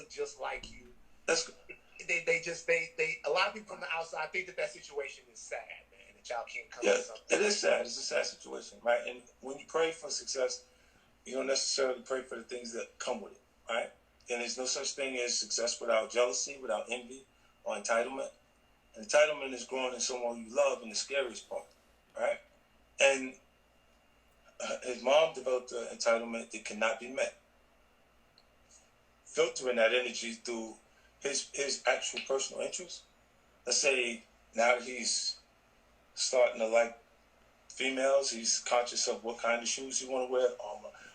look just like you. That's they a lot of people from the outside think that situation is sad, man. That y'all can't come to something. It is sad. It's a sad situation, right? And when you pray for success, you don't necessarily pray for the things that come with it, right? And there's no such thing as success without jealousy, without envy, or entitlement. And entitlement is growing in someone you love, and the scariest part, right? And his mom developed an entitlement that cannot be met. Filtering that energy through his actual personal interests. Let's say now that he's starting to like females, he's conscious of what kind of shoes he want to wear.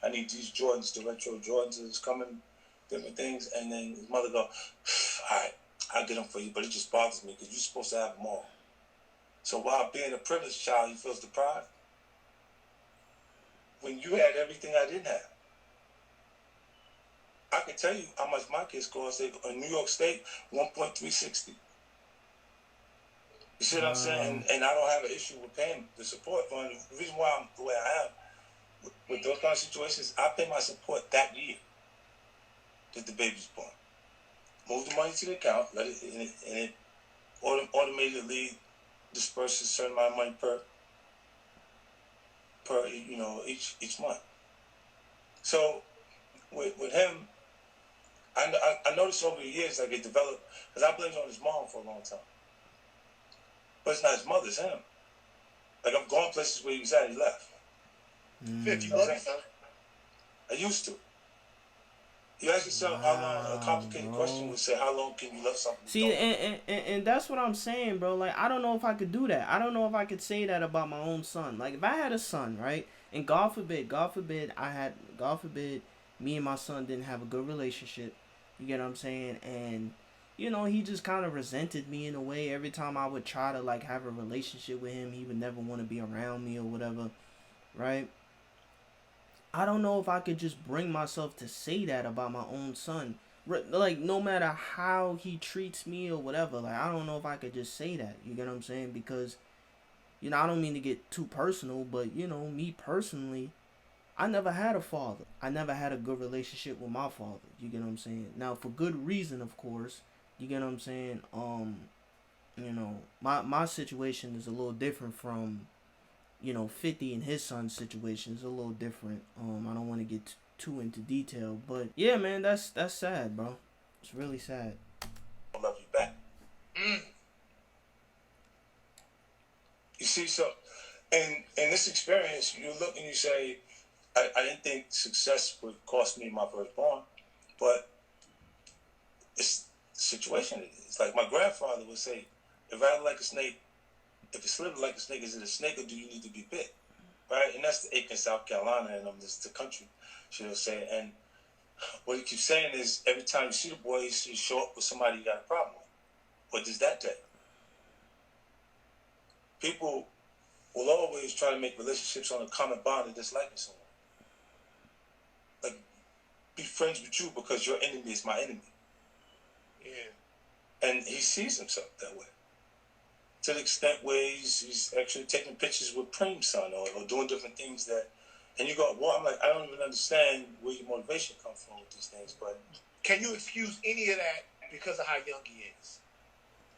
I need these Jordans, the retro Jordans is coming, different things. And then his mother go, all right, I'll get them for you, but it just bothers me because you're supposed to have them all. So while being a privileged child, he feels deprived. When you had everything I didn't have, I can tell you how much my kids cost. In New York State, 1.360. You see what I'm saying? And I don't have an issue with paying the support fund. The reason why I'm the way I am with those kind of situations, I pay my support that year that the baby's born. Move the money to the account, let it, and it automatically disperses a certain amount of money per each month. So with him, I noticed over the years like it developed, because I blamed it on his mom for a long time. But it's not his mother, it's him. Like I'm going places where he was at, he left. You love your son? I used to. You ask yourself how long, a complicated question would say, how long can you love something? See, and that's what I'm saying, bro. Like, I don't know if I could do that. I don't know if I could say that about my own son. Like, if I had a son, right? And God forbid, me and my son didn't have a good relationship. You get what I'm saying? And, you know, he just kind of resented me in a way. Every time I would try to, like, have a relationship with him, he would never want to be around me or whatever, right? I don't know if I could just bring myself to say that about my own son. Like, no matter how he treats me or whatever, like, I don't know if I could just say that. You get what I'm saying? Because, you know, I don't mean to get too personal, but, you know, me personally, I never had a father. I never had a good relationship with my father. You get what I'm saying? Now, for good reason, of course. You get what I'm saying? You know, my situation is a little different from, you know, 50 and his son's situation is a little different. I don't want to get too into detail, but yeah, man, that's sad, bro. It's really sad. I love you back. You see, so in this experience, you look and you say, I didn't think success would cost me my firstborn, but it's the situation it is. Like my grandfather would say, if rattle like a snake, if it's slither like a snake, is it a snake or do you need to be bit? Right? And that's the Aiken, South Carolina, and this the country, she'll say. And what he keeps saying is every time you see the boy, you show up with somebody you got a problem with. What does that take? People will always try to make relationships on a common bond of disliking someone. Like, be friends with you because your enemy is my enemy. Yeah. And he sees himself that way. To the extent where he's actually taking pictures with Preem's son or doing different things that, and you go, well, I'm like, I don't even understand where your motivation comes from with these things, but. Can you excuse any of that because of how young he is?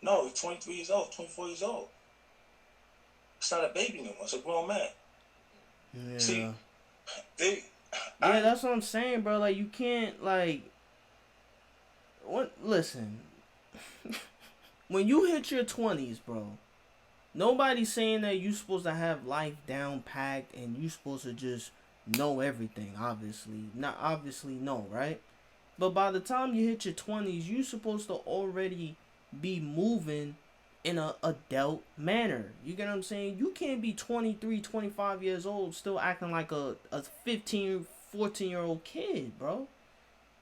No, he's 23 years old, 24 years old. It's not a baby no more, it's a grown man. Yeah. See, that's what I'm saying, bro. Like, you can't, like, listen. When you hit your 20s, bro, nobody's saying that you're supposed to have life down packed and you're supposed to just know everything, obviously. Not obviously, no, right? But by the time you hit your 20s, you're supposed to already be moving in a adult manner. You get what I'm saying? You can't be 23, 25 years old still acting like a 15, 14-year-old kid, bro.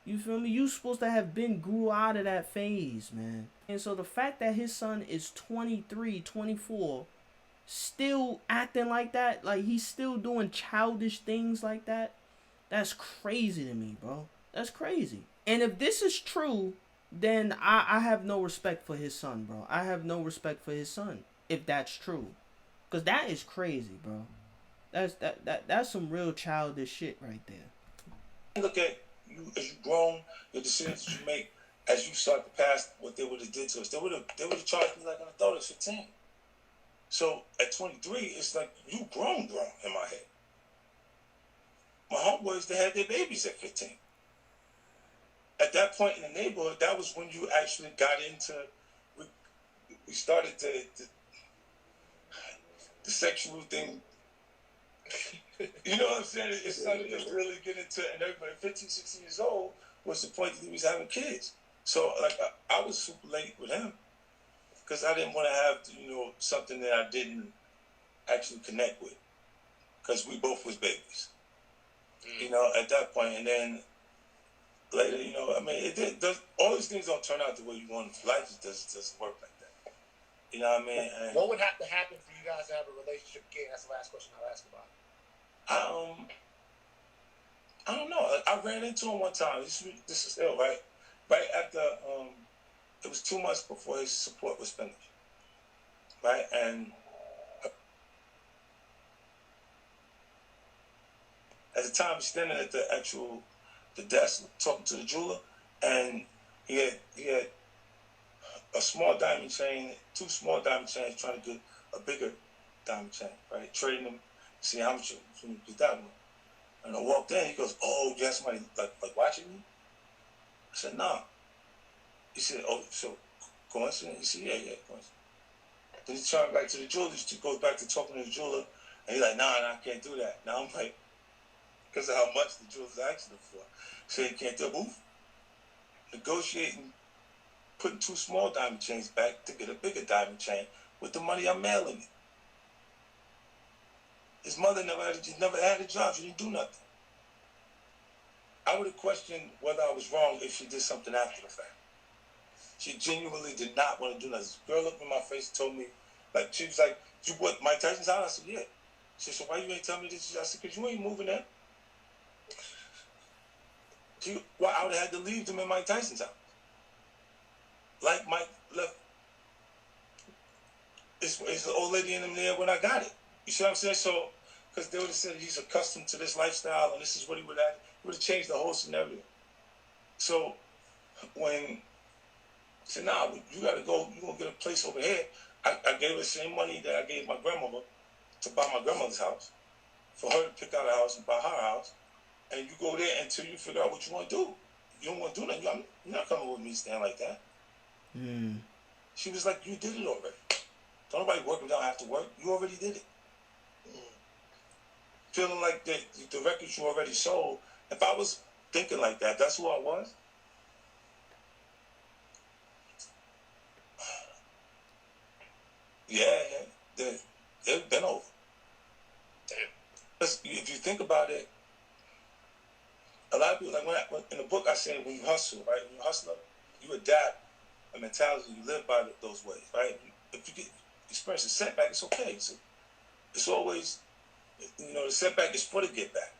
You feel me? You supposed to have grew out of that phase, man. And so the fact that his son is 23, 24, still acting like that, like he's still doing childish things like that, that's crazy to me, bro. That's crazy. And if this is true, then I have no respect for his son, bro. I have no respect for his son, if that's true. Because that is crazy, bro. That's some real childish shit right there. Look at you as you grown, your decisions you make as you start to pass what they would have did to us. They would have charged me like an adult at 15. So at 23, it's like you grown in my head. My homeboys, they had their babies at 15. At that point in the neighborhood, that was when you actually got into, we started the sexual thing. You know what I'm saying? It started to really get into, and everybody 15, 16 years old was the point that he was having kids. So like I was super late with him because I didn't want to have, something that I didn't actually connect with because we both was babies. At that point, and then later, all these things don't turn out the way you want. Life just doesn't work like that. You know what I mean? And what would have to happen for you guys to have a relationship again? That's the last question I'll ask about. I don't know. I ran into him one time. This is ill, right? Right after, it was 2 months before his support was finished, right? And at the time, he's standing at the desk talking to the jeweler, and he had a small diamond chain, 2 small diamond chains, trying to get a bigger diamond chain, right? Trading them, see how much you get that one. And I walked in, he goes, "Oh, you have somebody like watching me?" I said, "No." He said, "Oh, so coincidence?" He said, "Yeah, coincidence." Then he turned back to the jeweler, he goes back to talking to the jeweler, and he's like, nah, I can't do that. Now I'm like, because of how much the jeweler's asking him for. So he can't do it. Oof. Negotiating, putting 2 small diamond chains back to get a bigger diamond chain with the money I'm mailing him. His mother never had a job. She didn't do nothing. I would have questioned whether I was wrong if she did something after the fact. She genuinely did not want to do nothing. This girl looked in my face and told me, she was like, "You what, Mike Tyson's house?" I said, "Yeah." She said, "So why you ain't tell me this?" I said, "Because you ain't moving there." I would have had to leave them in Mike Tyson's house. Like Mike left. It's the old lady in them there when I got it. You see what I'm saying? So, because they would have said he's accustomed to this lifestyle and this is what he would have. It would have changed the whole scenario. So, when I said, "Nah, you got to go. You gonna get a place over here." I gave her the same money that I gave my grandmother to buy my grandmother's house, for her to pick out a house and buy her house. And you go there until you figure out what you want to do. You don't want to do nothing. You're not coming with me stand like that. She was like, "You did it already. Don't nobody work without have to work. You already did it." Feeling like the records you already sold. If I was thinking like that, that's who I was. Yeah, they've been over. Damn. If you think about it, a lot of people, like when in the book I say, when you hustle, right? When you hustle, you adapt a mentality, you live by those ways, right? If you experience a setback, it's okay. It's always, the setback is for the get back.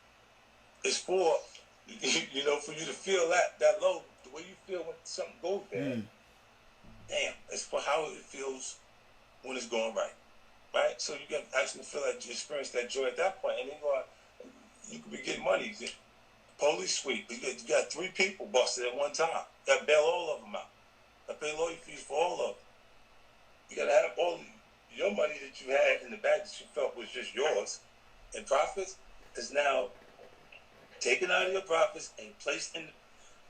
It's for, for you to feel that low, the way you feel when something goes bad. Damn, it's for how it feels when it's going right? So you can actually feel like you experience that joy at that point, and then you could be getting money. Police sweep. You got 3 people busted at one time. You got to bail all of them out. You got to pay lawyer fees for all of them. You got to have all your money that you had in the bank that you felt was just yours and profits is now taken out of your profits and placed into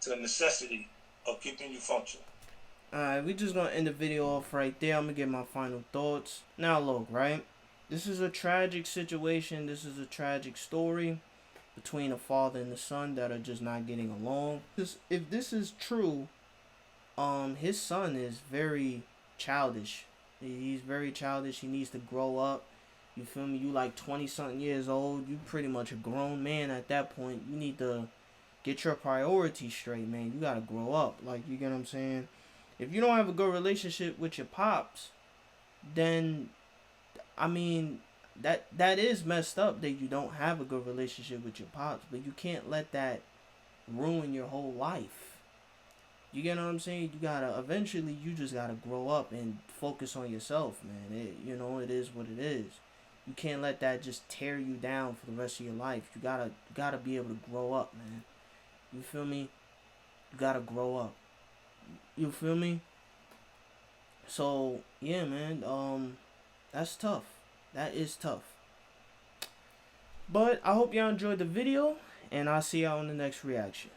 the necessity of keeping you functional. Alright, we just gonna end the video off right there. I'm gonna get my final thoughts. Now look, right? This is a tragic situation. This is a tragic story between a father and a son that are just not getting along. If this is true, his son is very childish. He's very childish. He needs to grow up. You feel me? You like 20-something years old. You pretty much a grown man at that point. You need to get your priorities straight, man. You gotta grow up. Like, you get what I'm saying? If you don't have a good relationship with your pops, then, I mean, that is messed up that you don't have a good relationship with your pops. But you can't let that ruin your whole life. You get what I'm saying? Eventually, you just gotta grow up and focus on yourself, man. It is what it is. You can't let that just tear you down for the rest of your life. You gotta be able to grow up, man. You feel me? You gotta grow up. You feel me? So yeah, man. That's tough. That is tough. But I hope y'all enjoyed the video, and I'll see y'all in the next reaction.